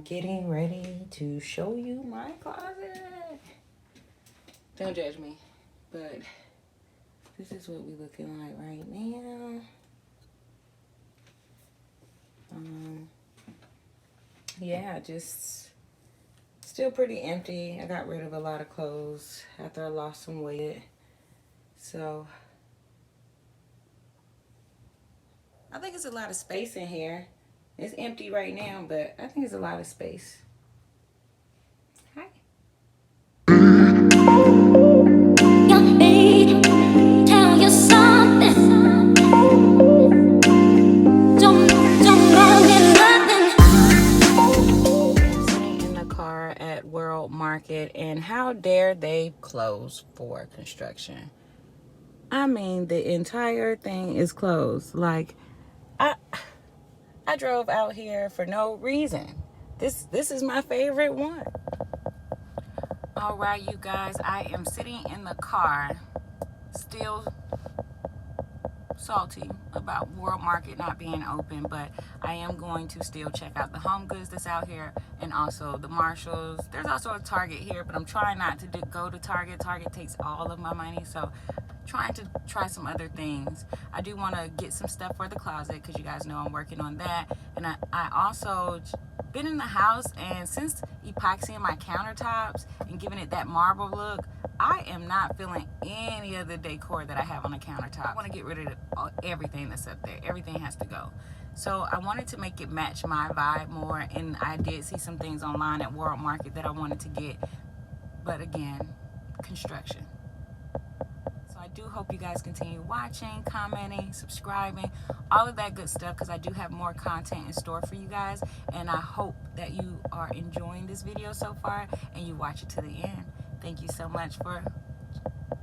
Getting ready to show you my closet. Don't judge me, but this is what we looking like right now. Yeah, just still pretty empty. I got rid of a lot of clothes after I lost some weight. So I think it's a lot of space in here. It's empty right now, but I think it's a lot of space. Hi. Market, and how dare they close for construction? I mean, the entire thing is closed. Like, I drove out here for no reason. This is my favorite one. All right, you guys, I am sitting in the car, still salty about World Market not being open, but I am going to still check out the Home Goods that's out here, and also the Marshalls. There's also a Target here, but I'm trying not to go to Target. Target takes all of my money, so trying to try some other things. I do want to get some stuff for the closet because you guys know I'm working on that, and I also been in the house, and since epoxying my countertops and giving it that marble look, I am not feeling any of the decor that I have on the countertop. I want to get rid of everything that's up there. Everything has to go. So I wanted to make it match my vibe more, and I did see some things online at World Market that I wanted to get, but again, construction. So I do hope you guys continue watching, commenting, subscribing, all of that good stuff, because I do have more content in store for you guys, and I hope that you are enjoying this video so far and you watch it to the end. Thank you so much for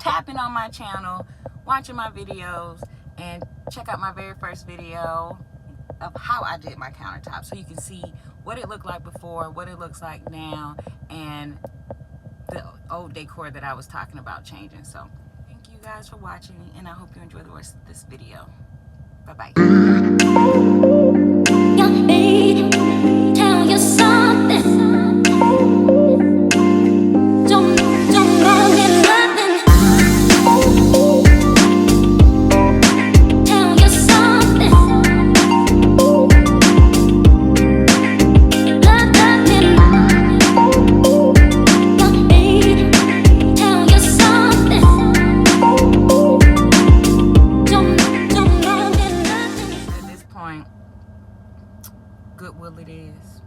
tapping on my channel, watching my videos, and check out my very first video of how I did my countertop, so you can see what it looked like before, what it looks like now, and the old decor that I was talking about changing. So thank you guys for watching, and I hope you enjoy the rest of this video. Bye-bye. Tell you something. Goodwill it is.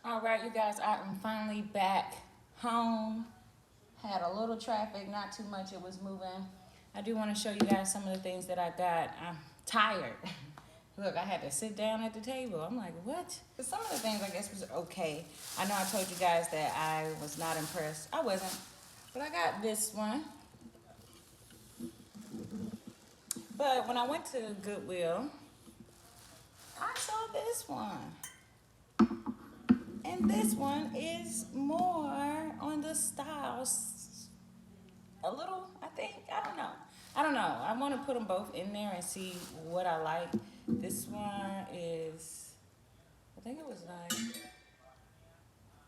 All right, you guys, I am finally back home. Had a little traffic, not too much. It was moving. I do want to show you guys some of the things that I got. I'm tired. Look, I had to sit down at the table. I'm like, what? But some of the things I guess was okay. I know I told you guys that I was not impressed. I wasn't. But I got this one. But when I went to Goodwill, I saw this one. And this one is more on the styles. A little, I think. I don't know. I want to put them both in there and see what I like. This one is, I think it was like,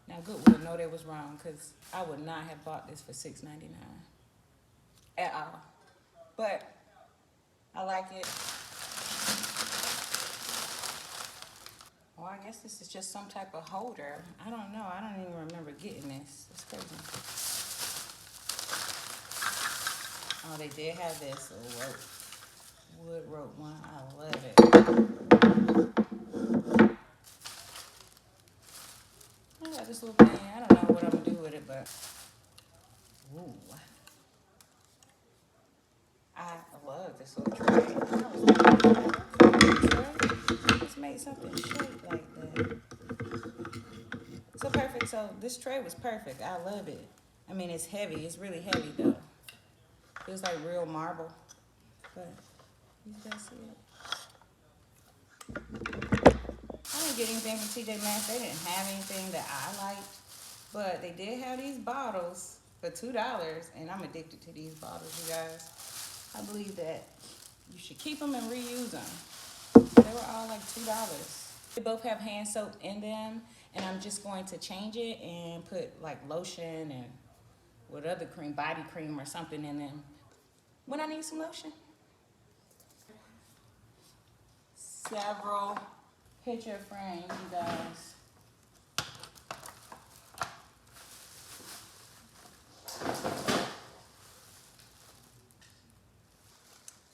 now Goodwill, no, they was wrong, because I would not have bought this for $6.99 at all. But I like it. Well, I guess this is just some type of holder. I don't know. I don't even remember getting this. It's crazy. Oh, they did have this wood rope one. I love it. I got this little thing. I don't know what I'm going to do with it, but ooh. I love this little tray. Just made something shaped like that. So perfect. So this tray was perfect. I love it. I mean, it's heavy. It's really heavy though. Feels like real marble. But you guys see it? I didn't get anything from TJ Maxx. They didn't have anything that I liked. But they did have these bottles for $2. And I'm addicted to these bottles, you guys. I believe that you should keep them and reuse them. They were all like $2. They both have hand soap in them. And I'm just going to change it and put like lotion and what other cream, body cream or something in them when I need some lotion. Several picture frames, you guys.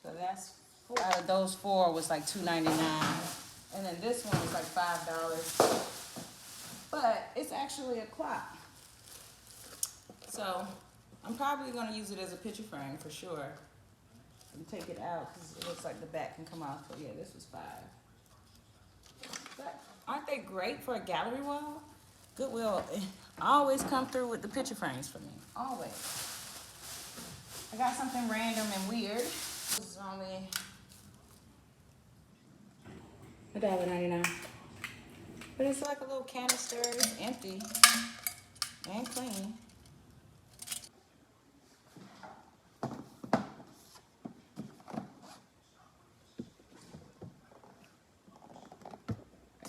So that's four. Out of those 4 was like $2.99. And then this one was like $5. But it's actually a clock. So I'm probably going to use it as a picture frame for sure. And take it out because it looks like the back can come off. But yeah, this was $5. But aren't they great for a gallery wall? Goodwill always come through with the picture frames for me. Always. I got something random and weird. This is only $1.99. But it's like a little canister. It's empty and clean. Am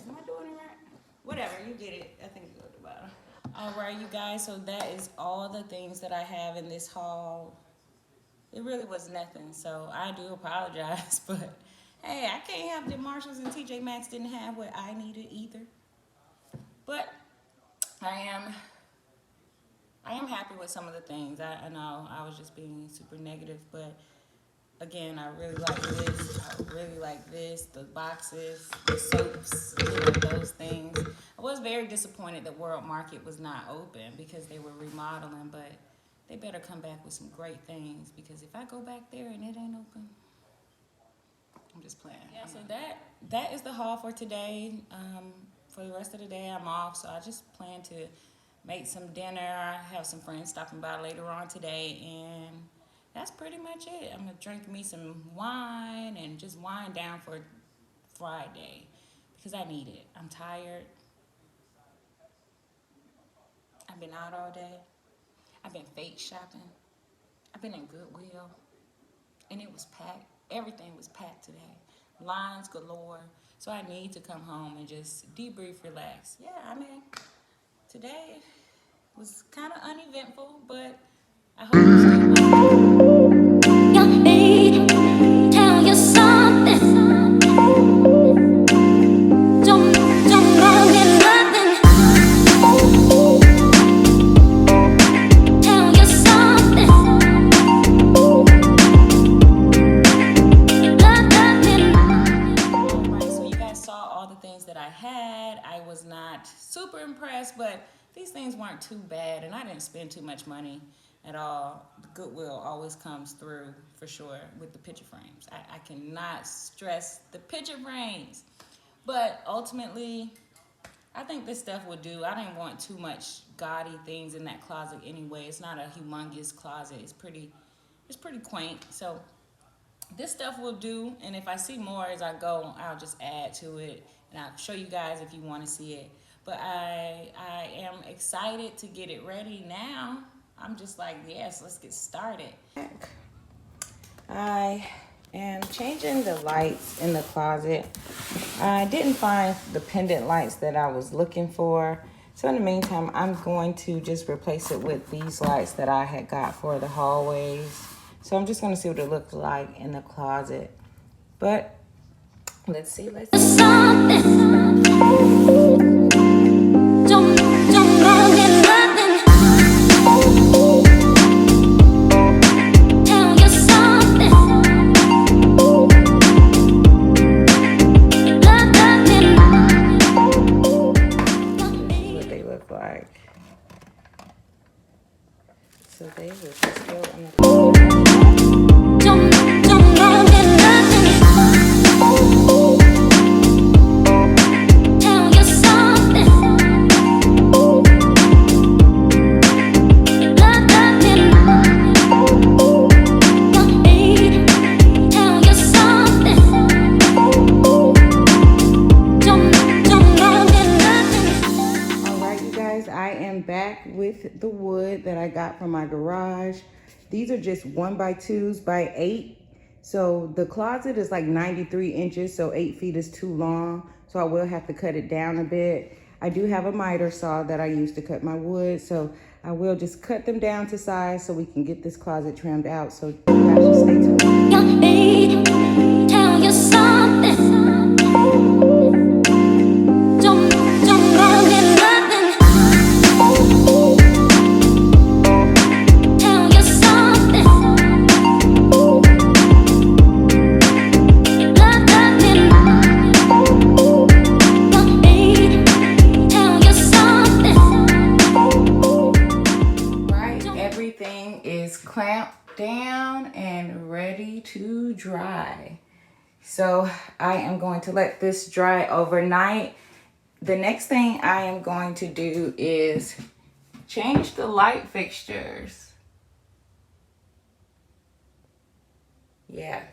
I doing it right? Whatever, you get it. I think you go to the bottom. All right, you guys. So that is all the things that I have in this haul. It really was nothing. So I do apologize, but hey, I can't have the Marshalls and TJ Maxx didn't have what I needed either. But I am happy with some of the things. I know I was just being super negative, but again, I really like this. I really like this, the boxes, the soaps, you know, those things. I was very disappointed that World Market was not open because they were remodeling, but they better come back with some great things because if I go back there and it ain't open, I'm just playing. Yeah, so that is the haul for today. For the rest of the day, I'm off, so I just plan to make some dinner. I have some friends stopping by later on today, and that's pretty much it. I'm gonna drink me some wine and just wind down for Friday because I need it. I'm tired. I've been out all day. I've been fake shopping. I've been in Goodwill, and it was packed. Everything was packed today. Lines galore. So I need to come home and just debrief, relax. Yeah, I mean, today was kind of uneventful, but I hope you still got me, tell you something. Don't know me nothing. Tell you something. Alright, so you guys saw all the things that I had. I was not super impressed, but these things weren't too bad, and I didn't spend too much money at all. Goodwill always comes through for sure with the picture frames. I cannot stress the picture frames. But ultimately, I think this stuff will do. I didn't want too much gaudy things in that closet anyway. It's not a humongous closet. It's pretty quaint. So this stuff will do, and if I see more as I go, I'll just add to it, and I'll show you guys if you want to see it. But I am excited to get it ready now. I'm just like, yes, let's get started. I am changing the lights in the closet. I didn't find the pendant lights that I was looking for. So in the meantime, I'm going to just replace it with these lights that I had got for the hallways. So I'm just going to see what it looks like in the closet. But let's see. So they will just go in the don't know me nothing. Tell you something. Nothing. that I got from my garage. These are just 1x2s by 8. So the closet is like 93 inches, so 8 feet is too long. So I will have to cut it down a bit. I do have a miter saw that I use to cut my wood, so I will just cut them down to size so we can get this closet trimmed out. So you guys just stay tuned. Tell you something. Don't know me nothing. Tell you something. Tell you something. Right, everything is clamped down and ready to dry. So I am going to let this dry overnight. The next thing I am going to do is change the light fixtures. Yeah.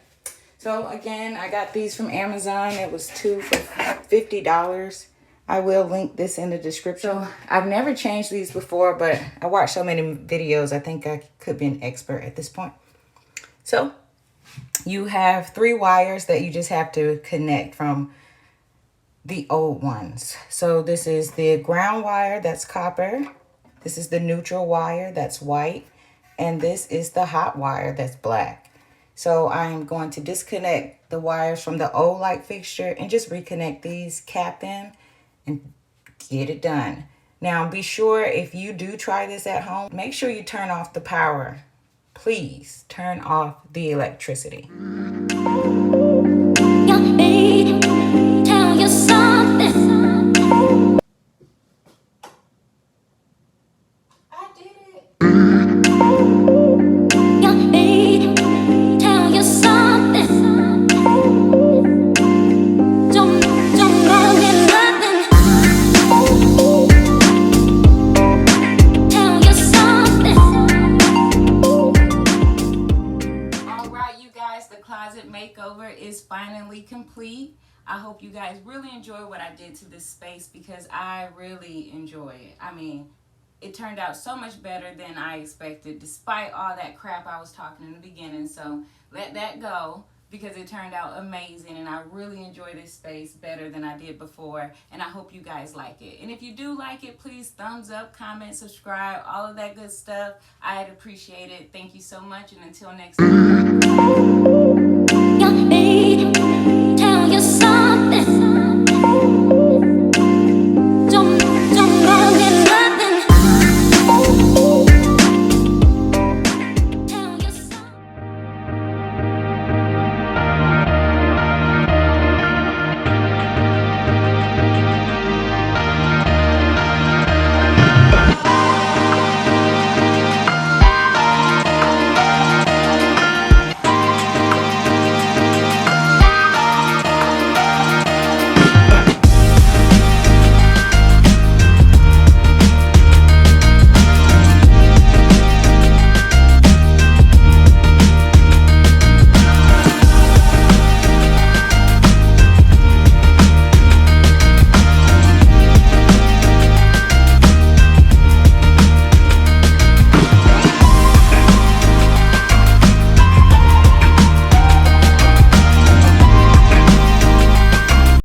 So again, I got these from Amazon. It was 2 for $50. I will link this in the description. So I've never changed these before, but I watched so many videos. I think I could be an expert at this point. So you have 3 wires that you just have to connect from the old ones. So this is the ground wire, that's copper. This is the neutral wire, that's white. And this is the hot wire, that's black. So I'm going to disconnect the wires from the old light fixture and just reconnect these, cap them, and get it done. Now be sure, if you do try this at home, make sure you turn off the power. Please turn off the electricity. Tell you something. I did it. Tell you something. Don't know me nothing. Tell you something. All right, you guys, the closet makeover is finally complete. I hope you guys really enjoy what I did to this space, because I really enjoy it. I mean, it turned out so much better than I expected, despite all that crap I was talking in the beginning. So let that go, because it turned out amazing, and I really enjoy this space better than I did before, and I hope you guys like it. And if you do like it, please thumbs up, comment, subscribe, all of that good stuff. I'd appreciate it. Thank you so much, and until next time.